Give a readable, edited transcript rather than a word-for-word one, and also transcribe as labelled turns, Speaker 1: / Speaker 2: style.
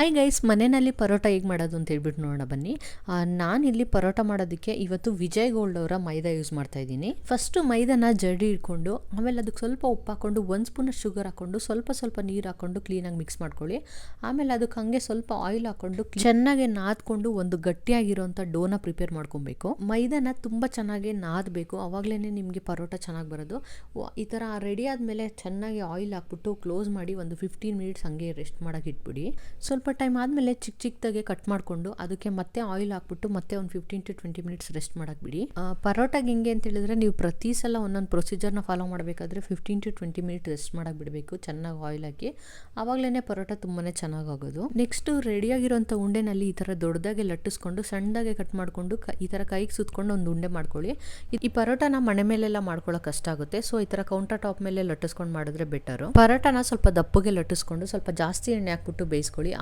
Speaker 1: Hi guys, ಮನೆಯಲ್ಲಿ ಪರೋಟ ಹೇಗೆ ಮಾಡೋದು ಅಂತ ಹೇಳ್ಬಿಟ್ಟು ನೋಡೋಣ ಬನ್ನಿ. ನಾನಿಲ್ಲಿ ಪರೋಟ ಮಾಡೋದಕ್ಕೆ ಇವತ್ತು ವಿಜಯ್ ಗೋಲ್ಡ್ ಅವರ ಮೈದಾ ಯೂಸ್ ಮಾಡ್ತಾ ಇದ್ದೀನಿ. ಫಸ್ಟು ಮೈದಾನ ಜಡಿ ಇಟ್ಕೊಂಡು ಆಮೇಲೆ ಅದಕ್ಕೆ ಸ್ವಲ್ಪ ಉಪ್ಪು ಹಾಕ್ಕೊಂಡು 1 ಸ್ಪೂನ್ ಶುಗರ್ ಹಾಕ್ಕೊಂಡು ಸ್ವಲ್ಪ ನೀರು ಹಾಕ್ಕೊಂಡು ಕ್ಲೀನಾಗಿ ಮಿಕ್ಸ್ ಮಾಡ್ಕೊಳ್ಳಿ. ಆಮೇಲೆ ಅದಕ್ಕೆ ಹಾಗೆ ಸ್ವಲ್ಪ ಆಯಿಲ್ ಹಾಕ್ಕೊಂಡು ಚೆನ್ನಾಗಿ ನಾದ್ಕೊಂಡು ಒಂದು ಗಟ್ಟಿಯಾಗಿರೋಂಥ ಡೋನ ಪ್ರಿಪೇರ್ ಮಾಡ್ಕೊಬೇಕು. ಮೈದಾನ ತುಂಬ ಚೆನ್ನಾಗಿ ನಾದಬೇಕು, ಅವಾಗಲೇ ನಿಮಗೆ ಪರೋಟ ಚೆನ್ನಾಗಿ ಬರೋದು. ಈ ಥರ ರೆಡಿ ಆದಮೇಲೆ ಚೆನ್ನಾಗಿ ಆಯಿಲ್ ಹಾಕ್ಬಿಟ್ಟು ಕ್ಲೋಸ್ ಮಾಡಿ ಒಂದು 15 ಮಿನಿಟ್ಸ್ ಹಾಗೆ ರೆಸ್ಟ್ ಮಾಡೋಕೆ ಇಟ್ಬಿಡಿ. ಸ್ವಲ್ಪ ಟೈಮ್ ಆದಮೇಲೆ ಚಿಕ್ಕದಾಗೆ ಕಟ್ ಮಾಡಿಕೊಂಡು ಅದಕ್ಕೆ ಮತ್ತೆ ಆಯಿಲ್ ಹಾಕ್ಬಿಟ್ಟು ಮತ್ತೆ ಒಂದು 15 to 20 ಮಿನಿಟ್ಸ್ ರೆಸ್ಟ್ ಮಾಡಕ್ಕೆ ಬಿಡಿ. ಪರೋಟಾಗೆ ಹೆಂಗೆ ಅಂತ ಹೇಳಿದ್ರೆ ನೀವು ಪ್ರತಿ ಸಲ ಒಂದೊಂದು ಪ್ರೊಸೀಜರ್ನ ಫಾಲೋ ಮಾಡಬೇಕಾದ್ರೆ 15 to 20 ಮಿನಿಟ್ ರೆಸ್ಟ್ ಮಾಡಕ್ಕೆ ಬಿಡಬೇಕು. ಚೆನ್ನಾಗಿ ಆಯಿಲ್ ಹಾಕಿ ಆವಾಗಲೇ ಪರೋಟ ತುಂಬಾ ಚೆನ್ನಾಗಾಗೋದು. ನೆಕ್ಸ್ಟು ರೆಡಿಯಾಗಿರೋಂಥ ಉಂಡೆನಲ್ಲಿ ಈ ಥರ ದೊಡ್ಡದಾಗೆ ಲಟ್ಟಿಸ್ಕೊಂಡು ಸಣ್ಣದಾಗೆ ಕಟ್ ಮಾಡಿಕೊಂಡು ಈ ಥರ ಕೈಗೆ ಸುತ್ಕೊಂಡು ಒಂದು ಉಂಡೆ ಮಾಡ್ಕೊಳ್ಳಿ. ಈ ಪರೋಟನ ಮನೆ ಮೇಲೆಲ್ಲ ಮಾಡ್ಕೊಳ್ಳೋಕೆ ಕಷ್ಟ ಆಗುತ್ತೆ, ಸೊ ಈ ಥರ ಕೌಂಟರ್ ಟಾಪ್ ಮೇಲೆ ಲಟ್ಟಿಸ್ಕೊಂಡು ಮಾಡಿದ್ರೆ ಬೆಟರು. ಪರೋಟನ ಸ್ವಲ್ಪ ದಪ್ಪಗೆ ಲಟ್ಟಿಸ್ಕೊಂಡು ಸ್ವಲ್ಪ ಜಾಸ್ತಿ ಎಣ್ಣೆ ಹಾಕ್ಬಿಟ್ಟು ಬೇಯಿಸ್ಕೊಳ್ಳಿ.